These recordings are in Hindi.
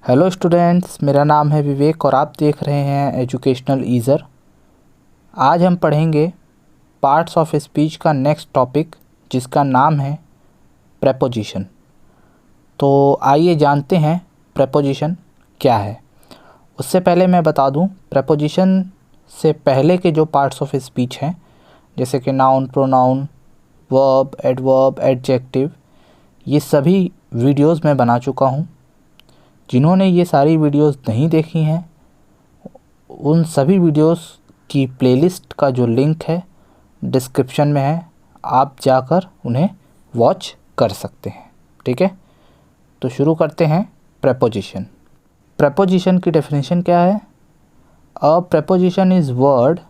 हेलो स्टूडेंट्स, मेरा नाम है विवेक और आप देख रहे हैं एजुकेशनल ईज़र। आज हम पढ़ेंगे पार्ट्स ऑफ स्पीच का नेक्स्ट टॉपिक, जिसका नाम है प्रेपोजिशन। तो आइए जानते हैं प्रेपोजिशन क्या है। उससे पहले मैं बता दूं, प्रेपोजिशन से पहले के जो पार्ट्स ऑफ स्पीच हैं, जैसे कि noun, pronoun, verb, adverb, adjective, ये सभी वीडियोस मैं बना चुका हूं। जिन्होंने ये सारी वीडियोस नहीं देखी हैं, उन सभी वीडियोस की प्लेलिस्ट का जो लिंक है डिस्क्रिप्शन में है, आप जाकर उन्हें वॉच कर सकते हैं। ठीक है, तो शुरू करते हैं। प्रेपोजिशन। प्रेपोजिशन की डेफिनेशन क्या है? A preposition is word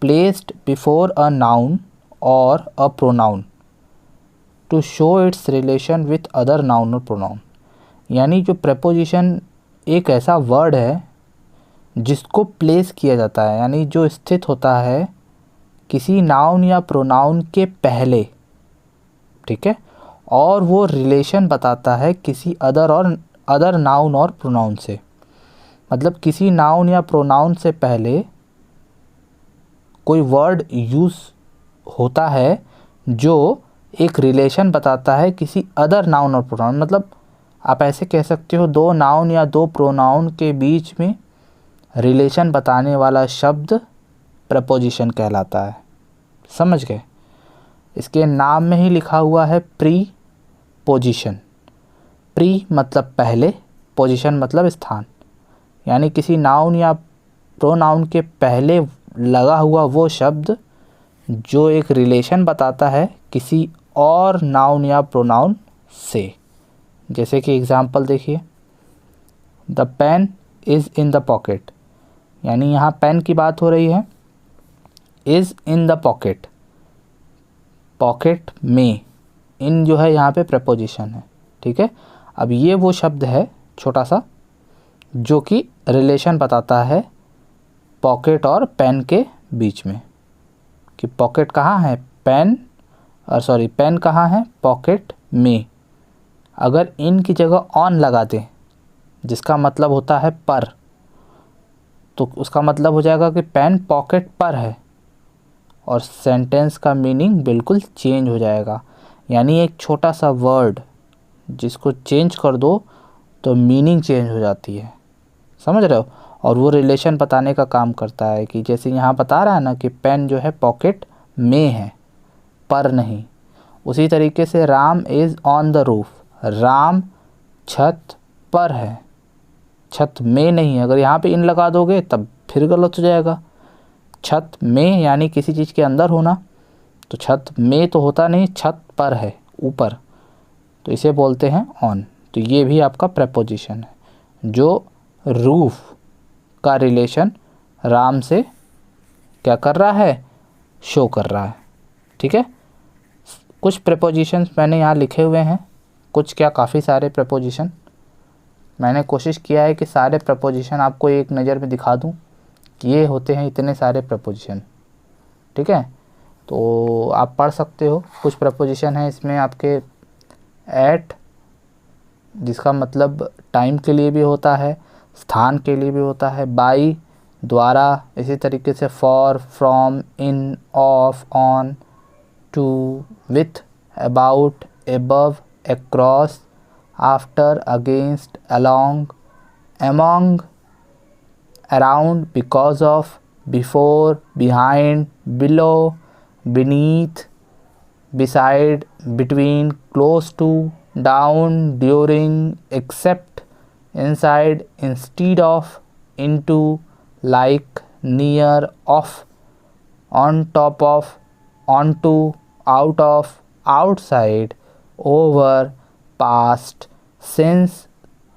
placed before a noun और a pronoun to show its relation with other noun और प्रोनाउन। यानी जो प्रेपोजिशन एक ऐसा वर्ड है जिसको प्लेस किया जाता है, यानी जो स्थित होता है किसी नाउन या प्रोनाउन के पहले, ठीक है, और वो रिलेशन बताता है किसी अदर नाउन और प्रोनाउन से। मतलब किसी नाउन या प्रोनाउन से पहले कोई वर्ड यूज़ होता है जो एक रिलेशन बताता है किसी अदर नाउन और प्रोनाउन। मतलब आप ऐसे कह सकते हो, दो नाउन या दो प्रोनाउन के बीच में रिलेशन बताने वाला शब्द प्रेपोजिशन कहलाता है। समझ गए? इसके नाम में ही लिखा हुआ है प्री पोजिशन। प्री मतलब पहले, पोजिशन मतलब स्थान। यानी किसी नाउन या प्रोनाउन के पहले लगा हुआ वो शब्द जो एक रिलेशन बताता है किसी और नाउन या प्रोनाउन से। जैसे कि एग्जाम्पल देखिए, the pen is in the pocket, यानी यहाँ पेन की बात हो रही है। Is in the pocket, pocket में, इन जो है यहाँ पे प्रेपोजिशन है। ठीक है, अब ये वो शब्द है छोटा सा जो कि रिलेशन बताता है पॉकेट और पेन के बीच में, कि पॉकेट कहाँ है, पेन कहाँ है, पॉकेट में। अगर इन की जगह ऑन लगा दें, जिसका मतलब होता है पर, तो उसका मतलब हो जाएगा कि पेन पॉकेट पर है, और सेंटेंस का मीनिंग बिल्कुल चेंज हो जाएगा। यानी एक छोटा सा वर्ड जिसको चेंज कर दो तो मीनिंग चेंज हो जाती है। समझ रहे हो? और वो रिलेशन बताने का काम करता है, कि जैसे यहाँ बता रहा है ना कि पेन जो है पॉकेट में है, पर नहीं। उसी तरीके से Ram is on the roof, Ram छत पर है, छत में नहीं है। अगर यहाँ पे इन लगा दोगे तब फिर गलत हो जाएगा। छत में यानी किसी चीज़ के अंदर होना, तो छत में तो होता नहीं, छत पर है, ऊपर, तो इसे बोलते हैं ऑन। तो ये भी आपका प्रेपोजिशन है जो रूफ का रिलेशन राम से क्या कर रहा है, शो कर रहा है। ठीक है, कुछ प्रेपोजिशंस मैंने यहाँ लिखे हुए हैं, कुछ क्या काफ़ी सारे प्रेपोजिशन। मैंने कोशिश किया है कि सारे प्रेपोजिशन आपको एक नज़र में दिखा दूं कि ये होते हैं इतने सारे प्रेपोजिशन। ठीक है, तो आप पढ़ सकते हो। कुछ प्रेपोजिशन हैं इसमें आपके एट, जिसका मतलब टाइम के लिए भी होता है, स्थान के लिए भी होता है, बाई द्वारा, इसी तरीके से for, from, in, of, on, to, with, about, above, across, after, against, along, among, around, because of, before, behind, below, beneath, beside, between, close to, down, during, except, inside, instead of, into, like, near, off, on top of, onto, out of, outside, over, past, since,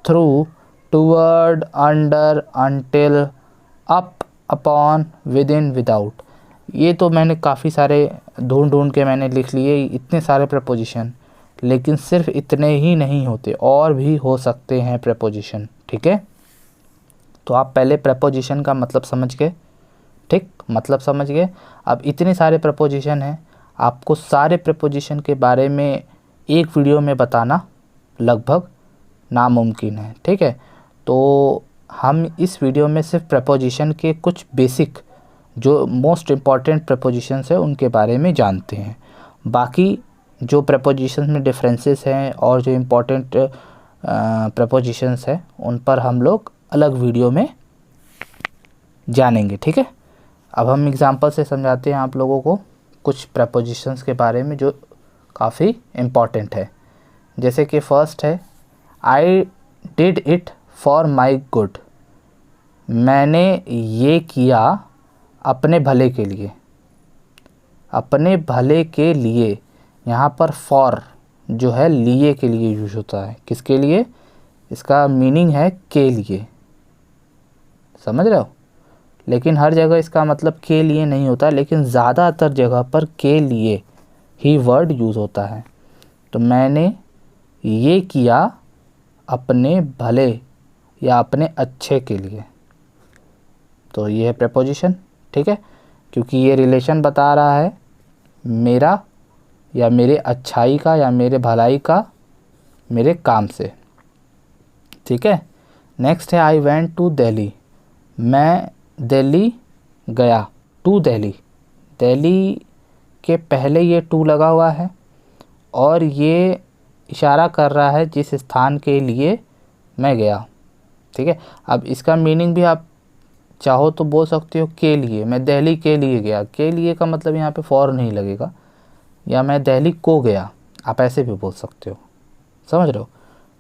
through, toward, under, until, up, upon, within, without। ये तो मैंने काफ़ी सारे ढूंढ के मैंने लिख लिए इतने सारे प्रेपोजिशन, लेकिन सिर्फ इतने ही नहीं होते, और भी हो सकते हैं प्रेपोजिशन। ठीक है, तो आप पहले प्रेपोजिशन का मतलब समझ गए। ठीक, मतलब समझ गए। अब इतने सारे प्रेपोजिशन हैं, आपको सारे प्रेपोजिशन के बारे में एक वीडियो में बताना लगभग नामुमकिन है। ठीक है, तो हम इस वीडियो में सिर्फ प्रपोजिशन के कुछ बेसिक जो मोस्ट इम्पॉर्टेंट प्रपोजिशंस है उनके बारे में जानते हैं। बाकी जो प्रपोजिशंस में डिफरेंसेस हैं और जो इम्पॉर्टेंट प्रपोजिशंस हैं उन पर हम लोग अलग वीडियो में जानेंगे। ठीक है, अब हम एग्जांपल से समझाते हैं आप लोगों को कुछ प्रपोजिशंस के बारे में जो काफ़ी इम्पॉर्टेंट है। जैसे कि फर्स्ट है, I did it for my good. मैंने ये किया अपने भले के लिए। अपने भले के लिए, यहाँ पर फॉर जो है लिए के लिए यूज होता है। किसके लिए? इसका मीनिंग है के लिए, समझ रहे हो? लेकिन हर जगह इसका मतलब के लिए नहीं होता, लेकिन ज़्यादातर जगह पर के लिए ही वर्ड यूज़ होता है। तो मैंने ये किया अपने भले या अपने अच्छे के लिए, तो ये है प्रपोजिशन। ठीक है, क्योंकि ये रिलेशन बता रहा है मेरा या मेरे अच्छाई का या मेरे भलाई का मेरे काम से। ठीक है, नेक्स्ट है, आई वेंट टू दिल्ली। मैं दिल्ली गया। टू दिल्ली, दिल्ली के पहले ये टू लगा हुआ है और ये इशारा कर रहा है जिस स्थान के लिए मैं गया। ठीक है, अब इसका मीनिंग भी आप चाहो तो बोल सकते हो के लिए। मैं दिल्ली के लिए गया। के लिए का मतलब यहाँ पे फॉर नहीं लगेगा, या मैं दिल्ली को गया, आप ऐसे भी बोल सकते हो। समझ रहे हो?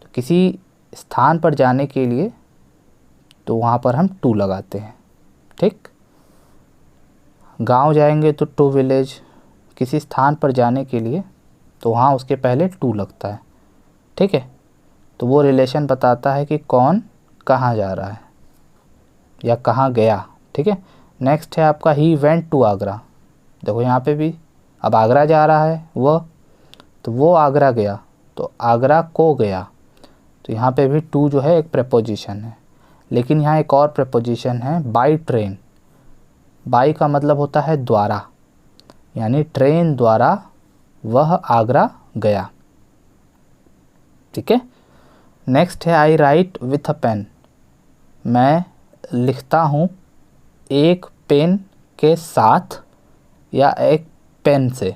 तो किसी स्थान पर जाने के लिए तो वहाँ पर हम टू लगाते हैं। ठीक, गांव जाएंगे तो टू विलेज। किसी स्थान पर जाने के लिए तो वहाँ उसके पहले टू लगता है। ठीक है, तो वो रिलेशन बताता है कि कौन कहाँ जा रहा है या कहाँ गया। ठीक है, नेक्स्ट है आपका, ही वेंट टू आगरा। देखो यहाँ पे भी अब आगरा जा रहा है वह, तो वो आगरा गया, तो आगरा को गया। तो यहाँ पे भी टू जो है एक प्रपोजिशन है। लेकिन यहाँ एक और प्रपोजिशन है, बाई ट्रेन। बाई का मतलब होता है द्वारा, यानी ट्रेन द्वारा वह आगरा गया। ठीक है, नेक्स्ट है, आई राइट विथ अ पेन। मैं लिखता हूँ एक पेन के साथ या एक पेन से।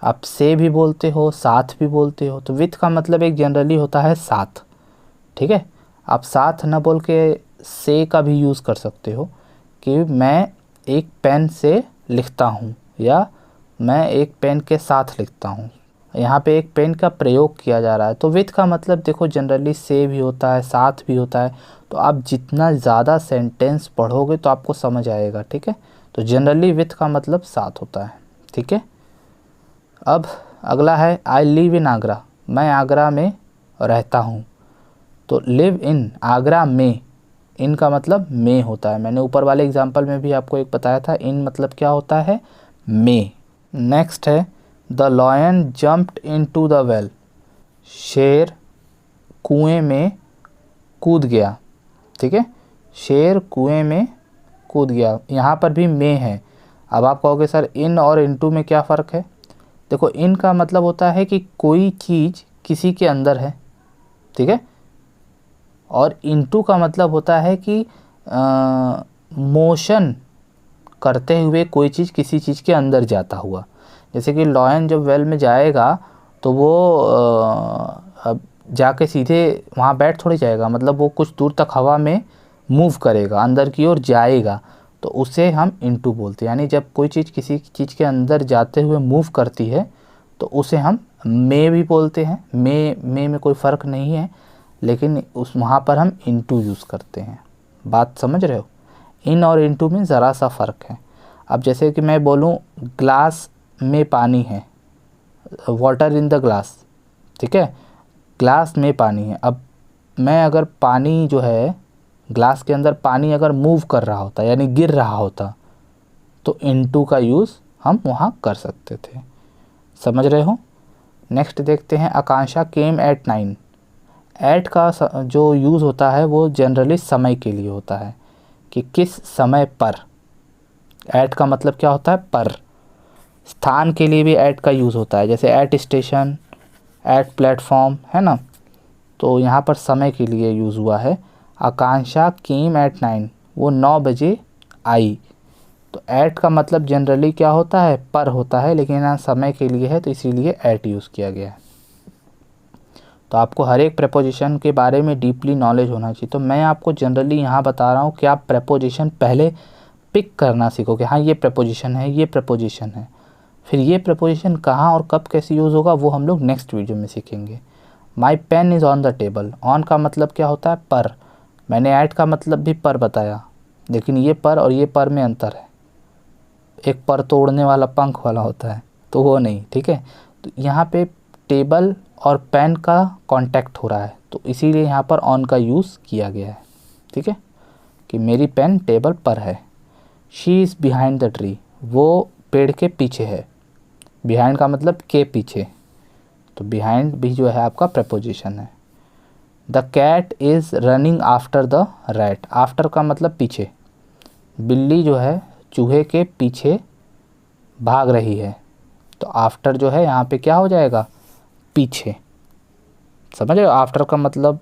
आप से भी बोलते हो, साथ भी बोलते हो। तो विथ का मतलब एक जनरली होता है साथ। ठीक है, आप साथ न बोल के से का भी यूज़ कर सकते हो कि मैं एक पेन से लिखता हूँ या मैं एक पेन के साथ लिखता हूँ। यहाँ पे एक पेन का प्रयोग किया जा रहा है। तो विथ का मतलब देखो जनरली से भी होता है, साथ भी होता है। तो आप जितना ज़्यादा सेंटेंस पढ़ोगे तो आपको समझ आएगा। ठीक है, तो जनरली विथ का मतलब साथ होता है। ठीक है, अब अगला है, आई लिव इन आगरा। मैं आगरा में रहता हूँ। तो लिव इन, आगरा में, इन का मतलब में होता है। मैंने ऊपर वाले एग्जाम्पल में भी आपको एक बताया था, इन मतलब क्या होता है? में। नेक्स्ट है, the lion jumped into the well. शेर कुएं में कूद गया। ठीक है, शेर कुएं में कूद गया। यहाँ पर भी में है। अब आप कहोगे सर इन और इनटू में क्या फ़र्क है? देखो, इन का मतलब होता है कि कोई चीज़ किसी के अंदर है। ठीक है, और इनटू का मतलब होता है कि मोशन करते हुए कोई चीज़ किसी चीज़ के अंदर जाता हुआ। जैसे कि लॉयन जब वेल में जाएगा तो वो अब जाके सीधे वहाँ बैठ थोड़ी जाएगा, मतलब वो कुछ दूर तक हवा में मूव करेगा, अंदर की ओर जाएगा। तो उसे हम इनटू बोलते हैं। यानी जब कोई चीज़ किसी चीज़ के अंदर जाते हुए मूव करती है तो उसे हम में भी बोलते हैं। में कोई फ़र्क नहीं है, लेकिन उस वहाँ पर हम इनटू यूज़ करते हैं। बात समझ रहे हो? इन और इनटू में ज़रा सा फ़र्क है। अब जैसे कि मैं बोलूँ ग्लास में पानी है, वाटर इन द ग्लास। ठीक है, ग्लास में पानी है। अब मैं अगर पानी जो है ग्लास के अंदर पानी अगर मूव कर रहा होता यानी गिर रहा होता तो इनटू का यूज़ हम वहाँ कर सकते थे। समझ रहे हो? नेक्स्ट देखते हैं, आकांक्षा केम एट 9। एट का जो यूज़ होता है वो जनरली समय के लिए होता है कि किस समय पर। एट का मतलब क्या होता है? पर। स्थान के लिए भी एट का यूज़ होता है, जैसे एट स्टेशन, एट प्लेटफॉर्म, है ना। तो यहाँ पर समय के लिए यूज़ हुआ है। आकांक्षा केम एट 9, वो 9 बजे आई। तो एट का मतलब जनरली क्या होता है, पर होता है, लेकिन यहाँ समय के लिए है तो इसीलिए एट यूज़ किया गया है। तो आपको हर एक प्रेपोजिशन के बारे में डीपली नॉलेज होना चाहिए। तो मैं आपको जनरली यहाँ बता रहा हूँ कि आप प्रेपोजिशन पहले पिक करना सीखो कि हाँ ये प्रेपोजिशन है, ये प्रेपोजिशन है। फिर ये प्रेपोजिशन कहाँ और कब कैसे यूज़ होगा वो हम लोग नेक्स्ट वीडियो में सीखेंगे। My pen is on the table, on का मतलब क्या होता है, पर। मैंने एट का मतलब भी पर बताया, लेकिन ये पर और ये पर में अंतर है। एक पर तो उड़ने वाला पंख वाला होता है, तो वो नहीं, ठीक है। तो यहाँ पे टेबल और पेन का कांटेक्ट हो रहा है, तो इसीलिए यहाँ पर ऑन का यूज़ किया गया है, ठीक है, कि मेरी पेन टेबल पर है। She is behind the tree, वो पेड़ के पीछे है। बिहाइंड का मतलब के पीछे, तो बिहाइंड भी जो है आपका प्रेपोजिशन है। The cat is running after the rat, after का मतलब पीछे। बिल्ली जो है चूहे के पीछे भाग रही है, तो आफ्टर जो है यहाँ पे क्या हो जाएगा, पीछे। समझ रहे हो, आफ्टर का मतलब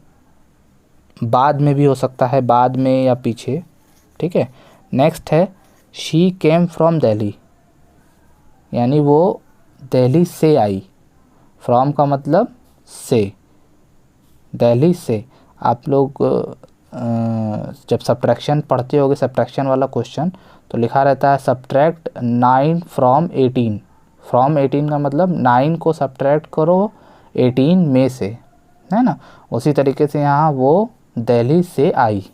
बाद में भी हो सकता है, बाद में या पीछे, ठीक है। नेक्स्ट है शी केम फ्रॉम दिल्ली, यानी वो दिल्ली से आई। फ्रॉम का मतलब से, दिल्ली से। आप लोग जब सब्ट्रैक्शन पढ़ते होगे, सब्ट्रैक्शन वाला क्वेश्चन, तो लिखा रहता है सब्ट्रैक्ट 9 फ्रॉम 18। फ्रॉम 18 का मतलब 9 को सब्ट्रैक्ट करो 18 में से, है ना। उसी तरीके से यहाँ वो दिल्ली से आई।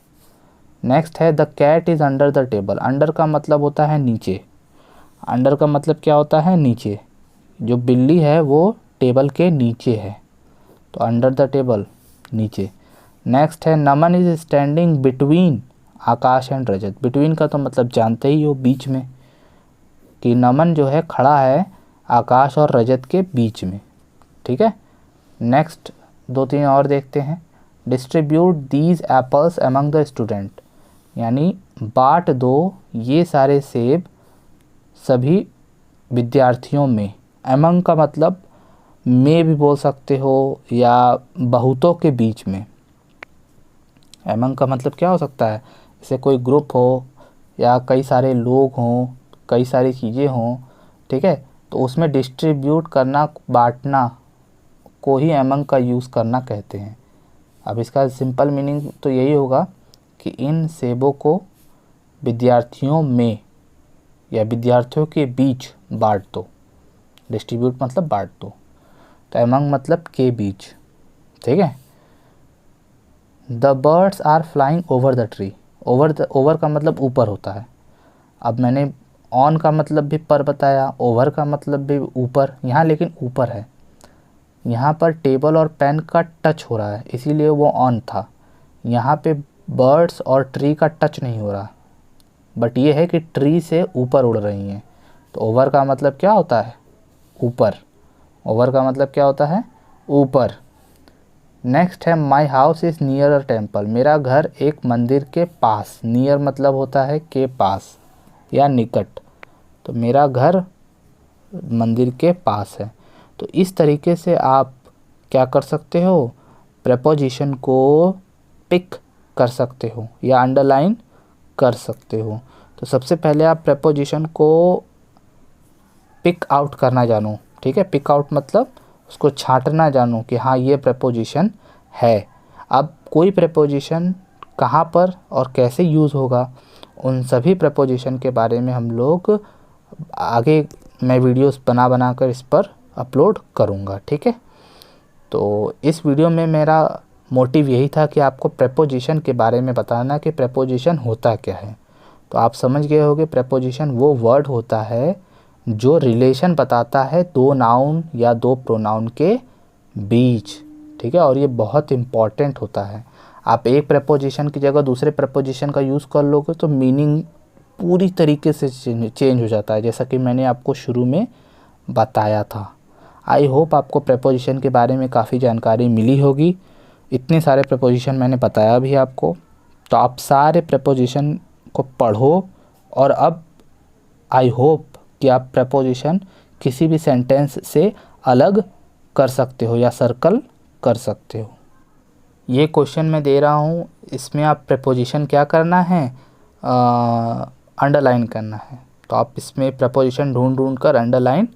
नेक्स्ट है the cat is under the table, under का मतलब होता है नीचे। अंडर का मतलब क्या होता है, नीचे। जो बिल्ली है वो टेबल के नीचे है, तो अंडर द टेबल, नीचे। नेक्स्ट है Naman is standing between Akash and Rajat. Between का तो मतलब जानते ही हो, बीच में, कि नमन जो है खड़ा है आकाश और रजत के बीच में, ठीक है। नेक्स्ट 2-3 और देखते हैं। Distribute these apples among the student, यानी बांट दो ये सारे सेब सभी विद्यार्थियों में। अमंग का मतलब में भी बोल सकते हो, या बहुतों के बीच में। अमंग का मतलब क्या हो सकता है, जैसे कोई ग्रुप हो या कई सारे लोग हों, कई सारी चीज़ें हों, ठीक है, तो उसमें डिस्ट्रीब्यूट करना, बांटना को ही अमंग का यूज़ करना कहते हैं। अब इसका सिंपल मीनिंग तो यही होगा कि इन सेबों को विद्यार्थियों में या विद्यार्थियों के बीच बांट दो। डिस्ट्रीब्यूट मतलब बांट दो, तो अमंग मतलब के बीच, ठीक है। The birds are flying over the tree, over का मतलब ऊपर होता है। अब मैंने ऑन का मतलब भी पर बताया, ओवर का मतलब भी ऊपर, यहाँ लेकिन ऊपर है। यहाँ पर टेबल और पेन का टच हो रहा है, इसीलिए वो ऑन था। यहाँ पे बर्ड्स और ट्री का टच नहीं हो रहा, बट ये है कि ट्री से ऊपर उड़ रही हैं, तो ओवर का मतलब क्या होता है, ऊपर। ओवर का मतलब क्या होता है, ऊपर। नेक्स्ट है my house is near a temple, मेरा घर एक मंदिर के पास। नियर मतलब होता है के पास या निकट, तो मेरा घर मंदिर के पास है। तो इस तरीके से आप क्या कर सकते हो, प्रेपोजिशन को पिक कर सकते हो या अंडरलाइन कर सकते हो। तो सबसे पहले आप प्रेपोजिशन को पिक आउट करना जानो, ठीक है। पिक आउट मतलब उसको छांटना जानो कि हाँ ये प्रेपोजिशन है। अब कोई प्रेपोजिशन कहाँ पर और कैसे यूज़ होगा, उन सभी प्रेपोजिशन के बारे में हम लोग आगे मैं वीडियोस बना कर इस पर अपलोड करूँगा, ठीक है। तो इस वीडियो में मेरा मोटिव यही था कि आपको प्रेपोजिशन के बारे में बताना कि प्रेपोजिशन होता क्या है। तो आप समझ गए होंगे, प्रेपोजिशन वो वर्ड होता है जो रिलेशन बताता है दो नाउन या दो प्रोनाउन के बीच, ठीक है। और ये बहुत इम्पॉर्टेंट होता है। आप एक प्रेपोजिशन की जगह दूसरे प्रेपोजिशन का यूज़ कर लोगे तो मीनिंग पूरी तरीके से चेंज हो जाता है, जैसा कि मैंने आपको शुरू में बताया था। आई होप आपको प्रेपोजिशन के बारे में काफ़ी जानकारी मिली होगी। इतने सारे प्रेपोजिशन मैंने बताया भी आपको, तो आप सारे प्रेपोजिशन को पढ़ो और अब आई होप कि आप प्रेपोजिशन किसी भी सेंटेंस से अलग कर सकते हो या सर्कल कर सकते हो। ये क्वेश्चन मैं दे रहा हूँ, इसमें आप प्रपोजिशन क्या करना है, अंडरलाइन करना है। तो आप इसमें प्रपोजिशन ढूंढ ढूंढ कर अंडरलाइन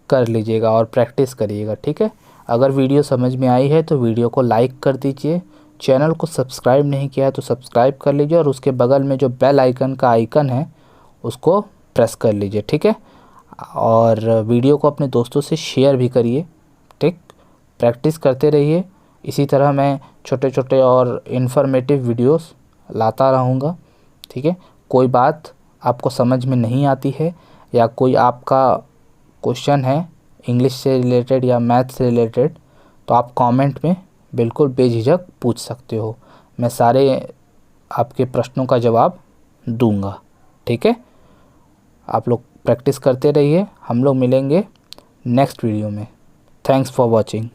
कर लीजिएगा और प्रैक्टिस करिएगा, ठीक है। अगर वीडियो समझ में आई है तो वीडियो को लाइक कर दीजिए, चैनल को सब्सक्राइब नहीं किया है तो सब्सक्राइब कर लीजिए और उसके बगल में जो बेल आइकन का आइकन है उसको प्रेस कर लीजिए, ठीक है। और वीडियो को अपने दोस्तों से शेयर भी करिए, ठीक। प्रैक्टिस करते रहिए, इसी तरह मैं छोटे छोटे और इन्फॉर्मेटिव वीडियोस लाता रहूँगा, ठीक है। कोई बात आपको समझ में नहीं आती है या कोई आपका क्वेश्चन है इंग्लिश से रिलेटेड या मैथ से रिलेटेड, तो आप कमेंट में बिल्कुल बेझिझक पूछ सकते हो, मैं सारे आपके प्रश्नों का जवाब दूंगा, ठीक है। आप लोग प्रैक्टिस करते रहिए, हम लोग मिलेंगे नेक्स्ट वीडियो में। Thanks for watching.